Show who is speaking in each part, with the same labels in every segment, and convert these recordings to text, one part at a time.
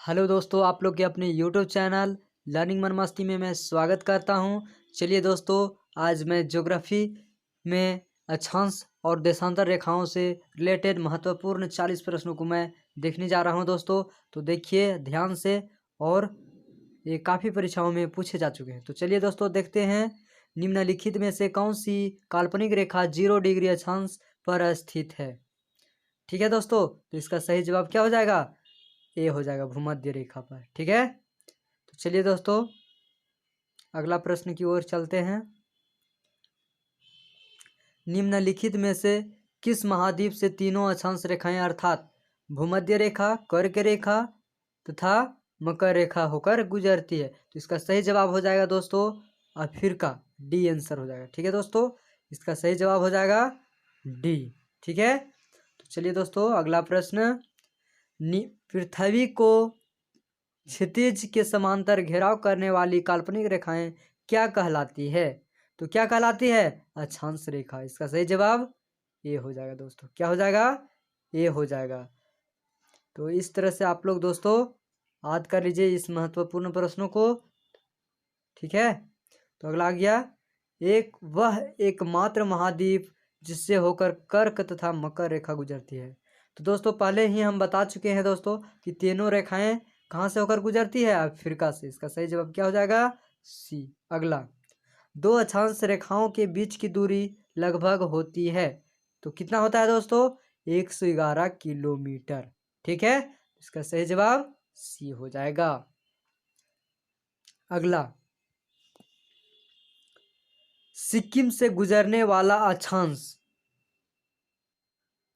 Speaker 1: Hello दोस्तों, आप लोग के अपने यूट्यूब चैनल लर्निंग मन मस्ती में मैं स्वागत करता हूं। चलिए दोस्तों, आज मैं ज्योग्राफी में अक्षांश और देशांतर रेखाओं से रिलेटेड महत्वपूर्ण 40 प्रश्नों को मैं देखने जा रहा हूं दोस्तों। तो देखिए ध्यान से, और ये काफ़ी परीक्षाओं में पूछे जा चुके हैं। तो चलिए दोस्तों देखते हैं, निम्नलिखित में से कौन सी काल्पनिक रेखा 0 डिग्री अक्षांश पर स्थित है। ठीक है दोस्तों, तो इसका सही जवाब क्या हो जाएगा? ए हो जाएगा, भूमध्य रेखा पर। ठीक है, तो चलिए दोस्तों अगला प्रश्न की ओर चलते हैं। निम्नलिखित में से किस महाद्वीप से तीनों अक्षांश रेखाएं अर्थात भूमध्य रेखा, कर्क रेखा तथा मकर रेखा होकर गुजरती है? तो इसका सही जवाब हो जाएगा दोस्तों अफ्रीका। डी आंसर हो जाएगा। ठीक है दोस्तों, इसका सही जवाब हो जाएगा डी। ठीक है, तो चलिए दोस्तों अगला प्रश्न। पृथ्वी को क्षितिज के समांतर घेराव करने वाली काल्पनिक रेखाएं क्या कहलाती है? तो क्या कहलाती है? अक्षांश रेखा। इसका सही जवाब ए हो जाएगा दोस्तों। क्या हो जाएगा? ए हो जाएगा। तो इस तरह से आप लोग दोस्तों याद कर लीजिए इस महत्वपूर्ण प्रश्नों को। ठीक है, तो अगला आ गया, वह एकमात्र महाद्वीप जिससे होकर कर्क तथा मकर रेखा गुजरती है। तो दोस्तों पहले ही हम बता चुके हैं दोस्तों कि तीनों रेखाएं कहाँ से होकर गुजरती है? अफ्रीका से। इसका सही जवाब क्या हो जाएगा? सी। अगला, दो अक्षांश रेखाओं के बीच की दूरी लगभग होती है, तो कितना होता है दोस्तों? 111 किलोमीटर। ठीक है, इसका सही जवाब सी हो जाएगा। अगला, सिक्किम से गुजरने वाला अक्षांश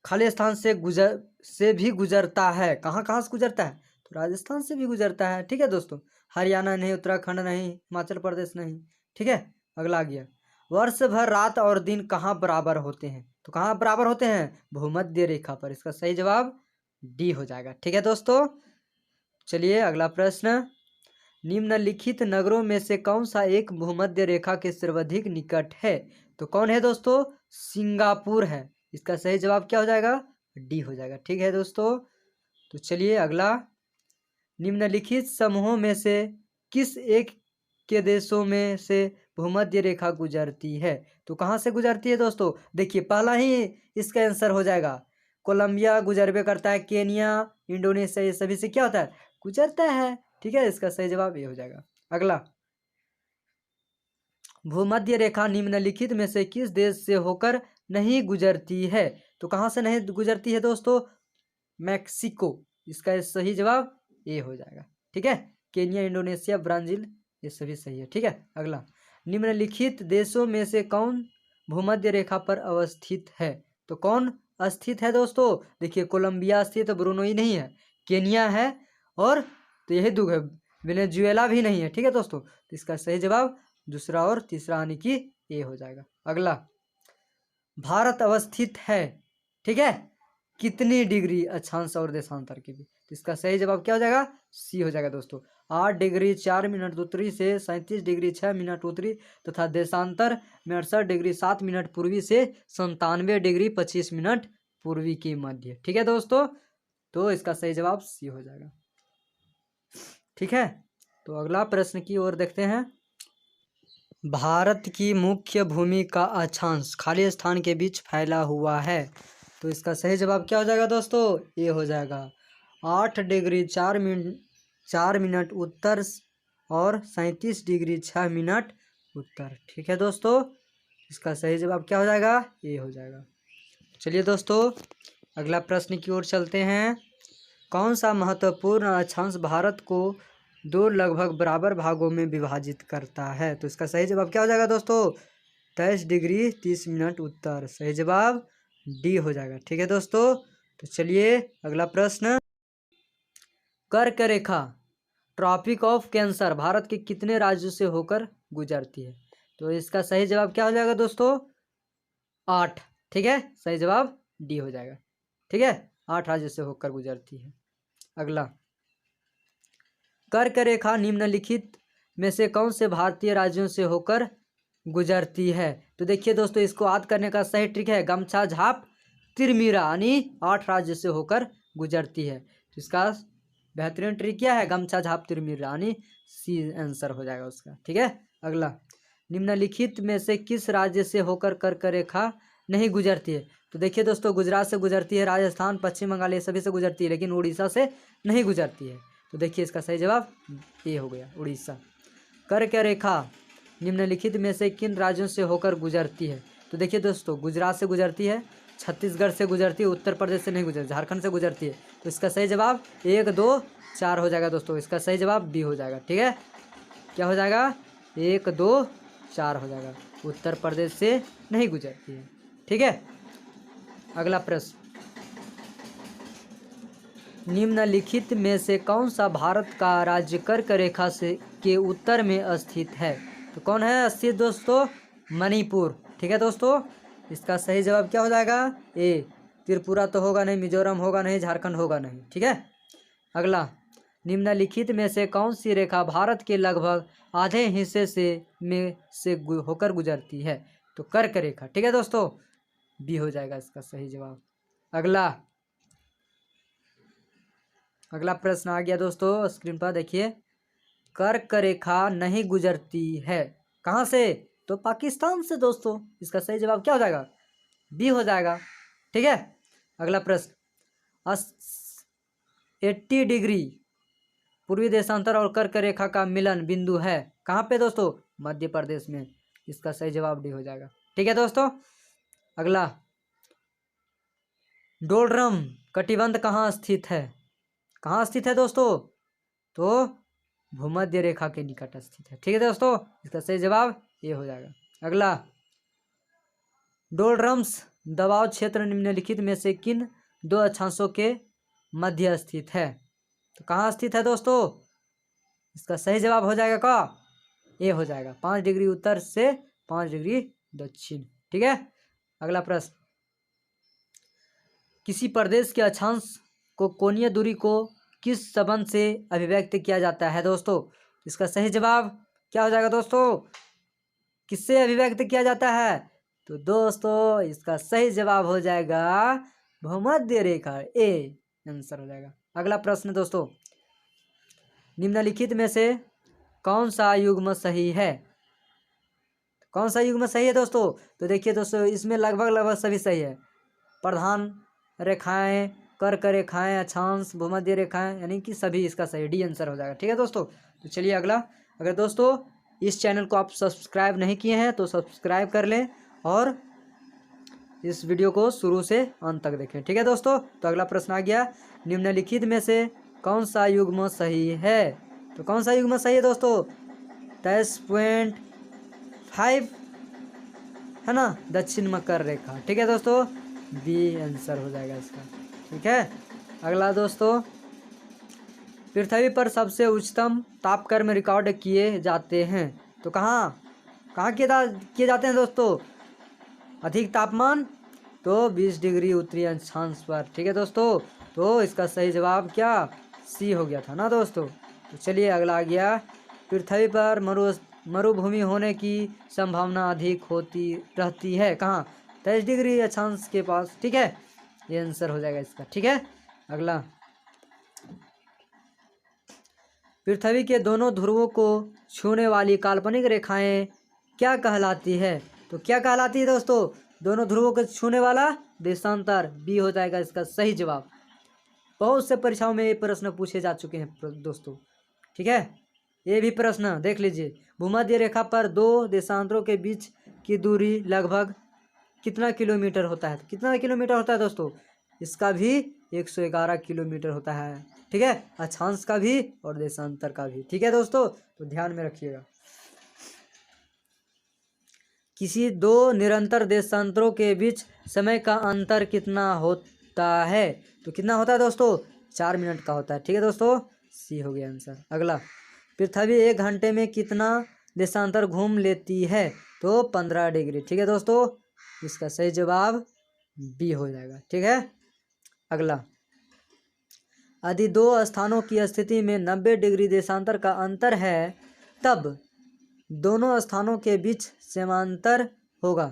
Speaker 1: खाली स्थान से भी गुजरता है। कहाँ कहाँ से गुजरता है? तो राजस्थान से भी गुजरता है। ठीक है दोस्तों, हरियाणा नहीं, उत्तराखंड नहीं, हिमाचल प्रदेश नहीं। ठीक है, अगला आ गया, वर्ष भर रात और दिन कहाँ बराबर होते हैं? तो कहाँ बराबर होते हैं? भूमध्य रेखा पर। इसका सही जवाब डी हो जाएगा। ठीक है दोस्तों, चलिए अगला प्रश्न। निम्नलिखित नगरों में से कौन सा एक भूमध्य रेखा के सर्वाधिक निकट है? तो कौन है दोस्तों? सिंगापुर है। इसका सही जवाब क्या हो जाएगा? डी हो जाएगा। ठीक है दोस्तों, तो चलिए अगला, निम्नलिखित समूहों में से किस एक के देशों में से भूमध्य रेखा गुजरती है? तो कहाँ से गुजरती है दोस्तों? देखिए पहला ही इसका आंसर हो जाएगा, कोलंबिया गुजरबे करता है, केनिया, इंडोनेशिया, ये सभी से क्या होता है? गुजरता है। ठीक है, इसका सही जवाब ये हो जाएगा। अगला, भूमध्य रेखा निम्नलिखित में से किस देश से होकर नहीं गुजरती है? तो कहाँ से नहीं गुजरती है दोस्तों? मैक्सिको। इसका सही जवाब ए हो जाएगा। ठीक है, केनिया, इंडोनेशिया, ब्राजील, ये सभी सही है। ठीक है, अगला, निम्नलिखित देशों में से कौन भूमध्य रेखा पर अवस्थित है? तो कौन स्थित है दोस्तों? देखिए कोलंबिया स्थित, ब्रुनोई नहीं है, केनिया है, और तो यही दो है, वेनेजुएला भी नहीं है। ठीक है दोस्तों, तो इसका सही जवाब दूसरा और तीसरा यानी कि ए हो जाएगा। अगला, भारत अवस्थित है, ठीक है, कितनी डिग्री अक्षांश और देशांतर के बीच? तो इसका सही जवाब क्या हो जाएगा? सी हो जाएगा दोस्तों। 8 डिग्री 4 मिनट उत्तरी से 37 डिग्री 6 मिनट उत्तरी तथा देशांतर में 68 डिग्री 7 मिनट पूर्वी से 97 डिग्री 25 मिनट पूर्वी के मध्य। ठीक है दोस्तों, तो इसका सही जवाब सी हो जाएगा। ठीक है, तो अगला प्रश्न की ओर देखते हैं। भारत की मुख्य भूमि का अक्षांश खाली स्थान के बीच फैला हुआ है, तो इसका सही जवाब क्या हो जाएगा दोस्तों? ये हो जाएगा 8 डिग्री 4 मिनट उत्तर और 37 डिग्री 6 मिनट उत्तर। ठीक है दोस्तों, इसका सही जवाब क्या हो जाएगा? ये हो जाएगा। चलिए दोस्तों अगला प्रश्न की ओर चलते हैं। कौन सा महत्वपूर्ण अक्षांश भारत को दो लगभग बराबर भागों में विभाजित करता है? तो इसका सही जवाब क्या हो जाएगा दोस्तों? 23 डिग्री 30 मिनट उत्तर। सही जवाब डी हो जाएगा। ठीक है दोस्तों, तो चलिए अगला प्रश्न। कर्क रेखा ट्रॉपिक ऑफ कैंसर भारत के कितने राज्यों से होकर गुजरती है? तो इसका सही जवाब क्या हो जाएगा दोस्तों? 8। ठीक है, सही जवाब डी हो जाएगा। ठीक है, 8 राज्यों से होकर गुजरती है। अगला, कर्क रेखा निम्नलिखित में से कौन से भारतीय राज्यों से होकर गुजरती है? तो देखिए दोस्तों, इसको याद करने का सही ट्रिक है गमछा झाप तिरमिरा, यानी 8 राज्य से होकर गुजरती है। तो इसका बेहतरीन ट्रिक क्या है, गमछा झापती हुई रानी, सी आंसर हो जाएगा उसका। ठीक है, अगला, निम्नलिखित में से किस राज्य से होकर कर्क रेखा नहीं गुजरती है? तो देखिए दोस्तों, गुजरात से गुजरती है, राजस्थान, पश्चिम बंगाल, ये सभी से गुजरती है, लेकिन उड़ीसा से नहीं गुजरती है। तो देखिए इसका सही जवाब ये हो गया, उड़ीसा। कर्क रेखा निम्नलिखित में से किन राज्यों से होकर गुजरती है? तो देखिए दोस्तों, गुजरात से गुजरती है, छत्तीसगढ़ से गुजरती है, उत्तर प्रदेश से नहीं गुजरती, झारखंड से गुजरती है। तो इसका सही जवाब 1, 2, 4 हो जाएगा दोस्तों। इसका सही जवाब बी हो जाएगा। ठीक है, क्या हो जाएगा, 1, 2, 4 हो जाएगा, उत्तर प्रदेश से नहीं गुजरती है। ठीक है, अगला प्रश्न, निम्नलिखित में से कौन सा भारत का राज्य कर्क रेखा से के उत्तर में स्थित है? तो कौन है स्थित दोस्तों, मणिपुर। ठीक है दोस्तों, इसका सही जवाब क्या हो जाएगा, ए। त्रिपुरा तो होगा नहीं, मिजोरम होगा नहीं, झारखंड होगा नहीं। ठीक है, अगला, निम्नलिखित में से कौन सी रेखा भारत के लगभग आधे हिस्से से होकर गुजरती है? तो कर्क रेखा। ठीक है दोस्तों, बी हो जाएगा इसका सही जवाब। अगला प्रश्न आ गया दोस्तों, स्क्रीन पर देखिए, कर्क रेखा नहीं गुजरती है कहाँ से? तो पाकिस्तान से दोस्तों। इसका सही जवाब क्या हो जाएगा, बी हो जाएगा। ठीक है, अगला प्रश्न, 80 डिग्री पूर्वी देशांतर और कर्क रेखा का मिलन बिंदु है कहाँ पे दोस्तों, मध्य प्रदेश में। इसका सही जवाब डी हो जाएगा। ठीक है दोस्तों, अगला, डोलड्रम कटिबंध कहाँ स्थित है? कहाँ स्थित है दोस्तों? तो भूमध्य रेखा के निकट स्थित है। ठीक है दोस्तों, इसका सही जवाब ये हो जाएगा। अगला, डोलड्रम्स दबाव क्षेत्र निम्नलिखित में से किन दो अक्षांशों के मध्य स्थित है? तो कहाँ स्थित है दोस्तों? इसका सही जवाब हो जाएगा का, ए हो जाएगा, 5 डिग्री उत्तर से 5 डिग्री दक्षिण। ठीक है, अगला प्रश्न, किसी प्रदेश के अक्षांश को कोणीय दूरी को किस संबंध से अभिव्यक्त किया जाता है दोस्तों? इसका सही जवाब क्या हो जाएगा दोस्तों, किससे अभिव्यक्त किया जाता है? तो दोस्तों इसका सही जवाब हो जाएगा भूमध्य रेखा, ए आंसर हो जाएगा। अगला प्रश्न दोस्तों, निम्नलिखित में से कौन सा युग्म सही है? कौन सा युग्म सही है दोस्तों? तो देखिए दोस्तों, इसमें लगभग सभी सही है। प्रधान रेखाएं, कर्क रेखाएं, अक्षांश, भूमध्य रेखाएं, यानी कि सभी इसका सही, डी आंसर हो जाएगा। ठीक है दोस्तों, तो चलिए अगला, अगर दोस्तों इस चैनल को आप सब्सक्राइब नहीं किए हैं तो सब्सक्राइब कर लें और इस वीडियो को शुरू से अंत तक देखें। ठीक है दोस्तों, तो अगला प्रश्न आ गया, निम्नलिखित में से कौन सा युग्म सही है? तो कौन सा युग्म सही है दोस्तों? 23.5 है ना, दक्षिण मकर रेखा। ठीक है दोस्तों, बी आंसर हो जाएगा इसका। ठीक है, अगला दोस्तों, पृथ्वी पर सबसे उच्चतम तापक्रम रिकॉर्ड किए जाते हैं। तो कहाँ किए जाते हैं दोस्तों? अधिक तापमान तो 20 डिग्री उत्तरी अक्षांश पर। ठीक है दोस्तों, तो इसका सही जवाब क्या, सी हो गया था ना दोस्तों। तो चलिए अगला आ गया, पृथ्वी पर मरुभूमि होने की संभावना अधिक होती रहती है कहाँ? 23 डिग्री अक्षांश के पास। ठीक है, ये आंसर हो जाएगा इसका। ठीक है, अगला, पृथ्वी के दोनों ध्रुवों को छूने वाली काल्पनिक रेखाएं क्या कहलाती है? तो क्या कहलाती है दोस्तों? दोनों ध्रुवों को छूने वाला देशांतर, बी हो जाएगा इसका सही जवाब। बहुत से परीक्षाओं में ये प्रश्न पूछे जा चुके हैं दोस्तों। ठीक है, ये भी प्रश्न देख लीजिए, भूमध्य रेखा पर दो देशांतरों के बीच की दूरी लगभग कितना किलोमीटर होता है? कितना किलोमीटर होता है दोस्तों? इसका भी 111 किलोमीटर होता है। ठीक है, अक्षांश का भी और देशांतर का भी। ठीक है दोस्तों, तो ध्यान में रखिएगा। किसी दो निरंतर देशांतरों के बीच समय का अंतर कितना होता है? तो कितना होता है दोस्तों? 4 मिनट का होता है। ठीक है दोस्तों, सी हो गया आंसर। अगला, पृथ्वी 1 घंटे में कितना देशांतर घूम लेती है? तो 15 डिग्री। ठीक है दोस्तों, इसका सही जवाब बी हो जाएगा। ठीक है, अगला, यदि दो स्थानों की स्थिति में 90 डिग्री देशांतर का अंतर है तब दोनों स्थानों के बीच समांतर होगा।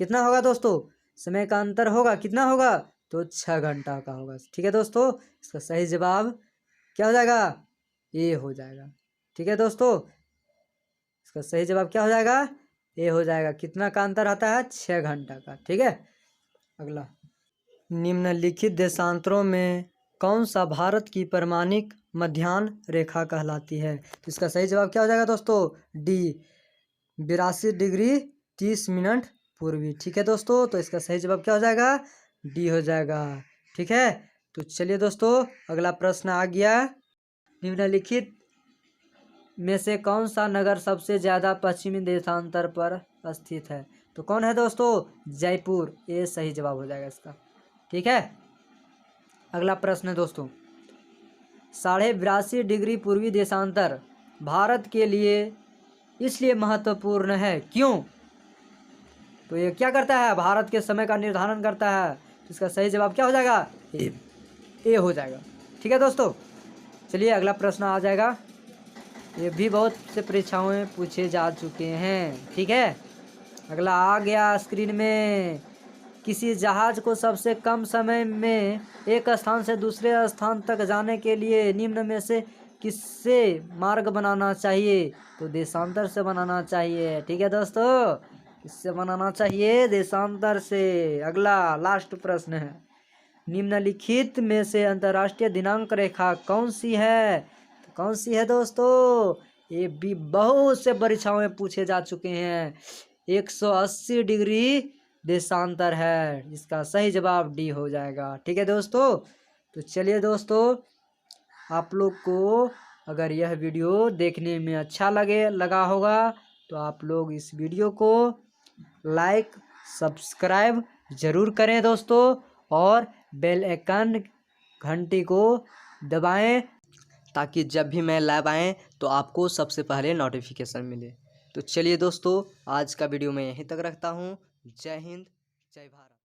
Speaker 1: कितना होगा दोस्तों? समय का अंतर होगा, कितना होगा? तो 6 घंटा का होगा। ठीक है दोस्तों, इसका सही जवाब क्या हो जाएगा, ए हो जाएगा। ठीक है दोस्तों, इसका सही जवाब क्या हो जाएगा, ए हो जाएगा। कितना का अंतर आता है, 6 घंटा का। ठीक है, अगला, निम्नलिखित देशांतरों में कौन सा भारत की परमाणिक मध्याह्न रेखा कहलाती है। तो इसका सही जवाब क्या हो जाएगा दोस्तों, डी 82 डिग्री 30 मिनट पूर्वी। ठीक है दोस्तों, तो इसका सही जवाब क्या हो जाएगा, डी हो जाएगा। ठीक है, तो चलिए दोस्तों अगला प्रश्न आ गया, निम्नलिखित में से कौन सा नगर सबसे ज़्यादा पश्चिमी देशांतर पर स्थित है। तो कौन है दोस्तों, जयपुर, ये सही जवाब हो जाएगा इसका। ठीक है, अगला प्रश्न है दोस्तों, 82.5 डिग्री पूर्वी देशांतर भारत के लिए इसलिए महत्वपूर्ण है, क्यों। तो ये क्या करता है, भारत के समय का निर्धारण करता है। तो इसका सही जवाब क्या हो जाएगा, ए हो जाएगा। ठीक है दोस्तों, चलिए अगला प्रश्न आ जाएगा, ये भी बहुत से परीक्षाओं में पूछे जा चुके हैं। ठीक है, अगला आ गया स्क्रीन में, किसी जहाज को सबसे कम समय में एक स्थान से दूसरे स्थान तक जाने के लिए निम्न में से किससे मार्ग बनाना चाहिए। तो देशांतर से बनाना चाहिए। ठीक है दोस्तों, किससे बनाना चाहिए, देशांतर से। अगला लास्ट प्रश्न है, निम्नलिखित में से अंतर्राष्ट्रीय दिनांक रेखा कौन सी है। तो कौन सी है दोस्तों, ये भी बहुत से परीक्षाओं में पूछे जा चुके हैं। 180 डिग्री देशांतर है, इसका सही जवाब डी हो जाएगा। ठीक है दोस्तों, तो चलिए दोस्तों, आप लोग को अगर यह वीडियो देखने में अच्छा लगा होगा तो आप लोग इस वीडियो को लाइक सब्सक्राइब ज़रूर करें दोस्तों, और बेल आइकन घंटी को दबाएं, ताकि जब भी मैं लाइव आएँ तो आपको सबसे पहले नोटिफिकेशन मिले। तो चलिए दोस्तों, आज का वीडियो मैं यहीं तक रखता हूँ। जय हिंद, जय भारत।